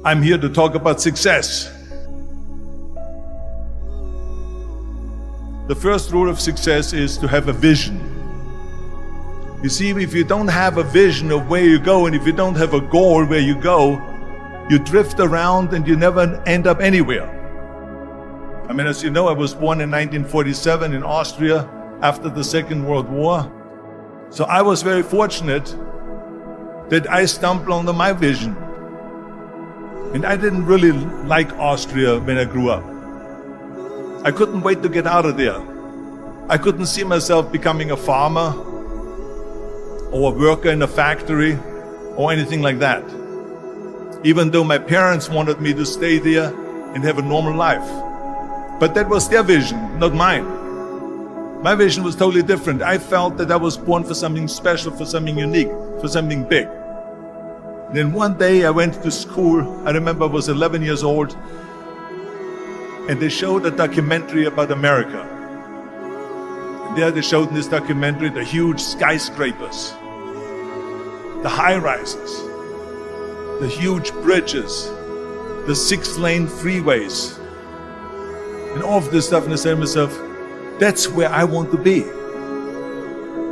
I'm here to talk about success. The first rule of success is to have a vision. You see, if you don't have a vision of where you go, and if you don't have a goal where you go, you drift around and you never end up anywhere. I mean, as you know, I was born in 1947 in Austria after the Second World War. So I was very fortunate that I stumbled onto my vision. And I didn't really like Austria when I grew up. I couldn't wait to get out of there. I couldn't see myself becoming a farmer or a worker in a factory or anything like that. Even though my parents wanted me to stay there and have a normal life. But that was their vision, not mine. My vision was totally different. I felt that I was born for something special, for something unique, for something big. And then one day I went to school. I remember I was 11 years old, and they showed a documentary about America. And there they showed in this documentary the huge skyscrapers, the high-rises, the huge bridges, the 6-lane freeways, and all of this stuff. And I said to myself, that's where I want to be.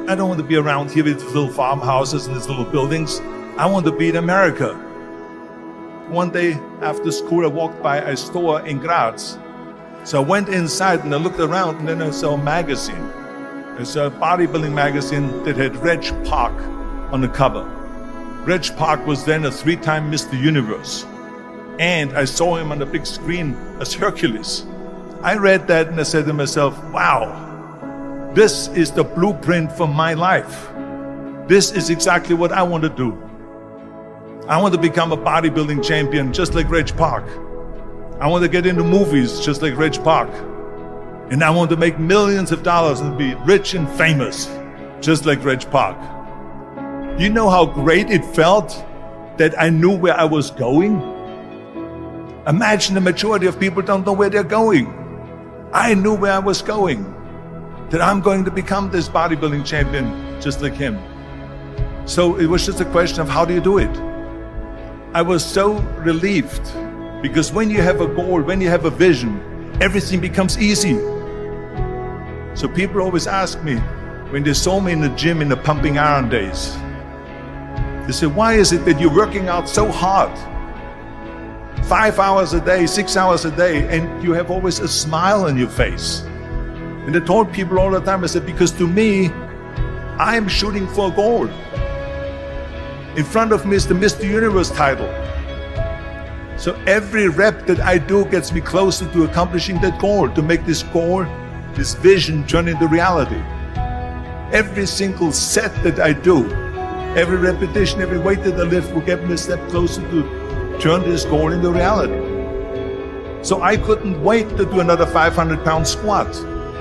I don't want to be around here with little farmhouses and these little buildings. I want to be in America. One day after school, I walked by a store in Graz. So I went inside and I looked around, and then I saw a magazine. I saw a bodybuilding magazine that had Reg Park on the cover. Reg Park was then a 3-time Mr. Universe. And I saw him on the big screen as Hercules. I read that and I said to myself, wow, this is the blueprint for my life. This is exactly what I want to do. I want to become a bodybuilding champion just like Reg Park. I want to get into movies just like Reg Park. And I want to make millions of dollars and be rich and famous just like Reg Park. You know how great it felt that I knew where I was going? Imagine the majority of people don't know where they're going. I knew where I was going, that I'm going to become this bodybuilding champion just like him. So it was just a question of how do you do it? I was so relieved, because when you have a goal, when you have a vision, everything becomes easy. So people always ask me, when they saw me in the gym in the pumping iron days, they say, why is it that you're working out so hard? 5 hours a day, 6 hours a day, and you have always a smile on your face. And I told people all the time, I said, because to me, I'm shooting for a goal. In front of me is the Mr. Universe title. So every rep that I do gets me closer to accomplishing that goal, to make this goal, this vision turn into reality. Every single set that I do, every repetition, every weight that I lift will get me a step closer to turn this goal into reality. So I couldn't wait to do another 500-pound squat.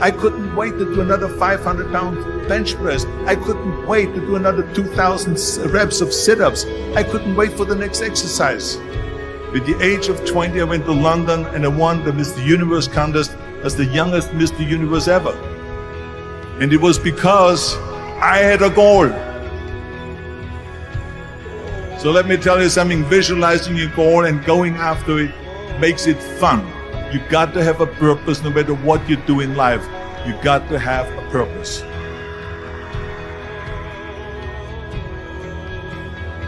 I couldn't wait to do another 500-pound bench press. I couldn't wait to do another 2,000 reps of sit-ups. I couldn't wait for the next exercise. At the age of 20, I went to London and I won the Mr. Universe contest as the youngest Mr. Universe ever. And it was because I had a goal. So let me tell you something, visualizing your goal and going after it makes it fun. You got to have a purpose no matter what you do in life. You got to have a purpose.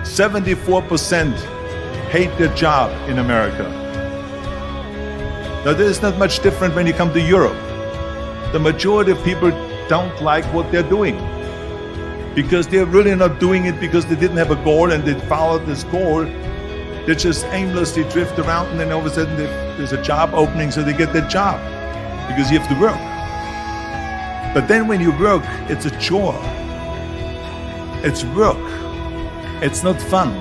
74% hate their job in America. Now, this is not much different when you come to Europe. The majority of people don't like what they're doing, because they're really not doing it because they didn't have a goal and they followed this goal. They just aimlessly drift around, and then all of a sudden there's a job opening, so they get that job because you have to work. But then when you work, it's a chore. It's work. It's not fun.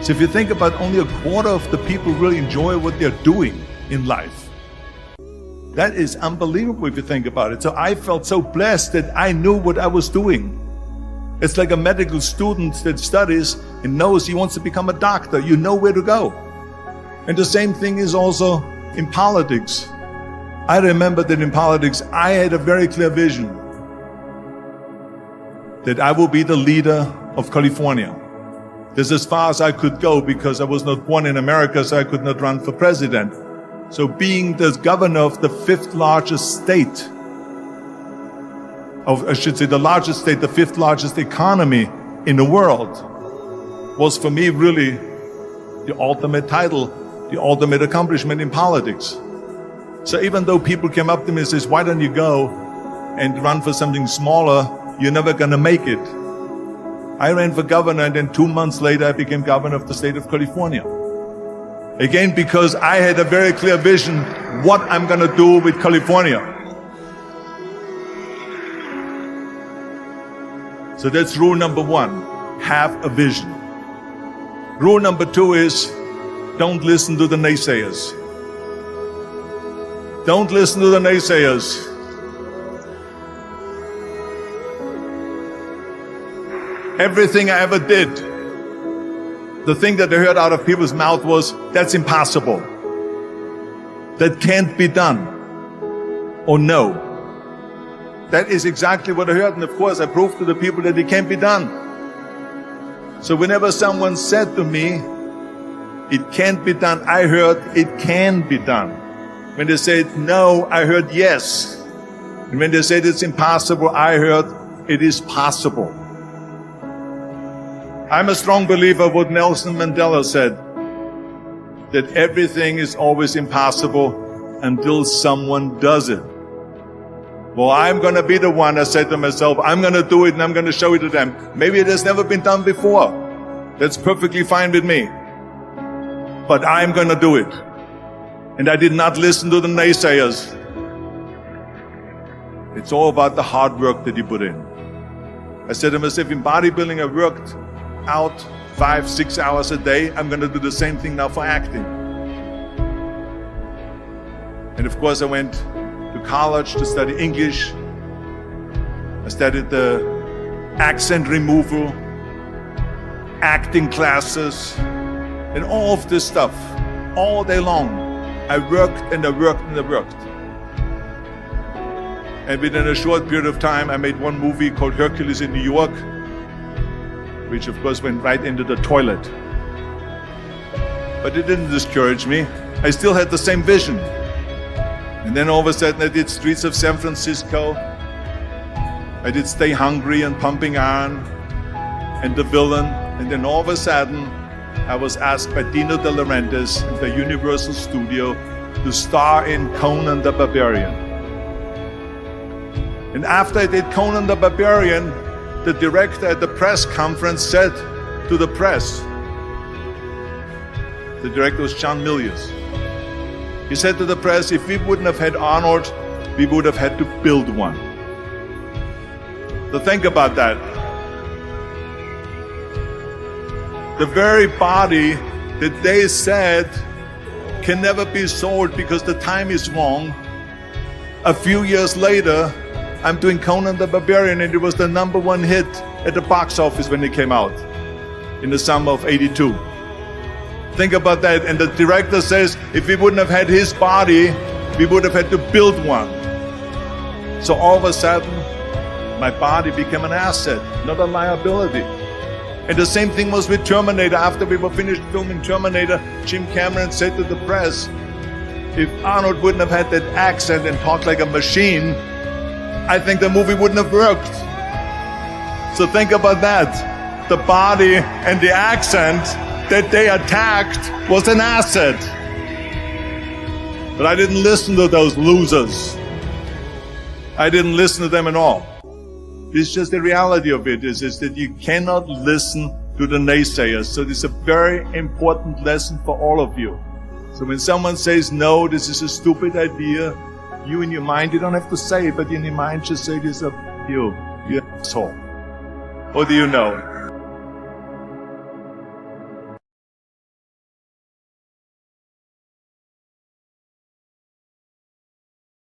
So if you think about, only a quarter of the people really enjoy what they're doing in life. That is unbelievable if you think about it. So I felt so blessed that I knew what I was doing. It's like a medical student that studies and knows he wants to become a doctor. You know where to go. And the same thing is also in politics. I remember that in politics, I had a very clear vision that I will be the leader of California. This is as far as I could go because I was not born in America, so I could not run for president. So being the governor of the fifth largest state, I should say the largest state, the fifth largest economy in the world, was for me really the ultimate title, the ultimate accomplishment in politics. So even though people came up to me and says, why don't you go and run for something smaller, you're never gonna make it. I ran for governor, and then 2 months later I became governor of the state of California. Again, because I had a very clear vision what I'm gonna do with California. So that's rule number one, have a vision. Rule number two is, don't listen to the naysayers. Don't listen to the naysayers. Everything I ever did, the thing that I heard out of people's mouth was, that's impossible. That can't be done. Or no. That is exactly what I heard, and of course I proved to the people that it can't be done. So whenever someone said to me, it can't be done, I heard it can be done. When they said no, I heard yes. And when they said it's impossible, I heard it is possible. I'm a strong believer of what Nelson Mandela said, that everything is always impossible until someone does it. Well, I'm going to be the one, I said to myself, I'm going to do it and I'm going to show it to them. Maybe it has never been done before. That's perfectly fine with me. But I'm going to do it. And I did not listen to the naysayers. It's all about the hard work that you put in. I said to myself, in bodybuilding, I worked out 5-6 hours a day. I'm going to do the same thing now for acting. And of course, I went to college to study English. I studied the accent removal, acting classes, and all of this stuff all day long. I worked and I worked and I worked. And within a short period of time, I made one movie called Hercules in New York, which of course went right into the toilet. But it didn't discourage me. I still had the same vision. And then all of a sudden I did Streets of San Francisco. I did Stay Hungry and Pumping Iron and The Villain. And then all of a sudden I was asked by Dino De Laurentiis and the Universal Studio to star in Conan the Barbarian. And after I did Conan the Barbarian, the director at the press conference said to the press, the director was John Milius. He said to the press, if we wouldn't have had Arnold, we would have had to build one. So think about that. The very body that they said can never be sold because the time is wrong. A few years later, I'm doing Conan the Barbarian, and it was the #1 hit at the box office when it came out in the summer of '82. Think about that. And the director says, if we wouldn't have had his body, we would have had to build one. So all of a sudden, my body became an asset, not a liability. And the same thing was with Terminator. After we were finished filming Terminator, Jim Cameron said to the press, if Arnold wouldn't have had that accent and talked like a machine, I think the movie wouldn't have worked. So think about that. The body and the accent that they attacked was an asset. But I didn't listen to those losers. I didn't listen to them at all. It's just the reality of it is that you cannot listen to the naysayers. So this is a very important lesson for all of you. So when someone says, no, this is a stupid idea, you in your mind, you don't have to say it, but in your mind just say this, you're an asshole. What do you know?